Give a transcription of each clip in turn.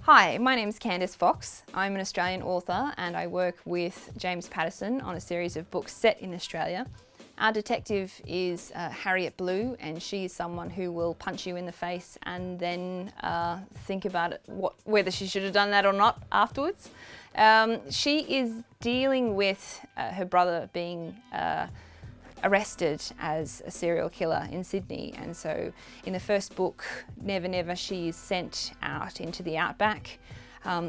Hi, my name's Candice Fox. I'm an Australian author and I work with James Patterson on a series of books set in Australia. Our detective is Harriet Blue, and she is someone who will punch you in the face and then think about whether she should have done that or not afterwards. She is dealing with her brother being arrested as a serial killer in Sydney, and so in the first book, Nevernever, she is sent out into the outback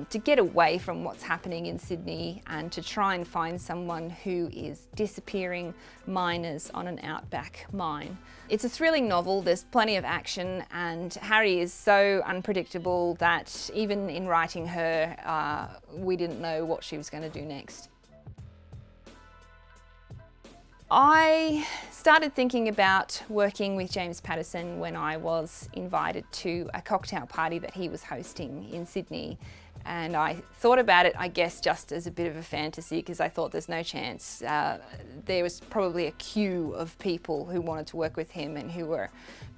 to get away from what's happening in Sydney and to try and find someone who is disappearing miners on an outback mine. It's a thrilling novel, there's plenty of action, and Harry is so unpredictable that even in writing her, we didn't know what she was going to do next. I started thinking about working with James Patterson when I was invited to a cocktail party that he was hosting in Sydney. And I thought about it, I guess, just as a bit of a fantasy, because I thought there's no chance. There was probably a queue of people who wanted to work with him and who were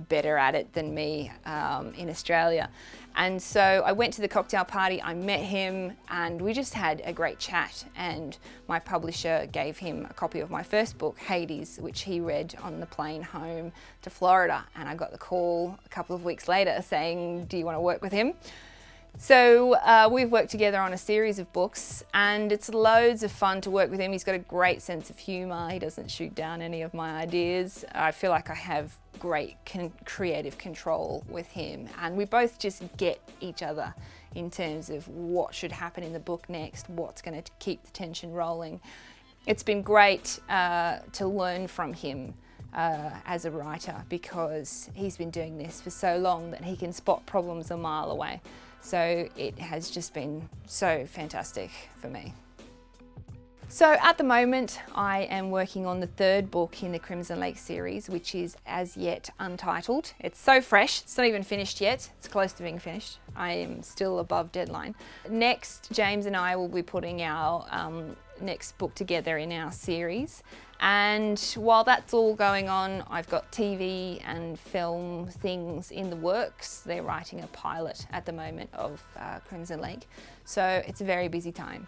better at it than me in Australia. And so I went to the cocktail party, I met him, and we just had a great chat. And my publisher gave him a copy of my first book, Hades, which he read on the plane home to Florida. And I got the call a couple of weeks later saying, do you want to work with him? So we've worked together on a series of books, and it's loads of fun to work with him. He's got a great sense of humour. He doesn't shoot down any of my ideas. I feel like I have great creative control with him, and we both just get each other in terms of what should happen in the book next, what's going to keep the tension rolling. It's been great to learn from him as a writer, because he's been doing this for so long that he can spot problems a mile away. So it has just been so fantastic for me. So at the moment, I am working on the third book in the Crimson Lake series, which is as yet untitled. It's so fresh, it's not even finished yet. It's close to being finished. I am still above deadline. Next, James and I will be putting our next book together in our series. And while that's all going on, I've got TV and film things in the works. They're writing a pilot at the moment of Crimson Lake. So it's a very busy time.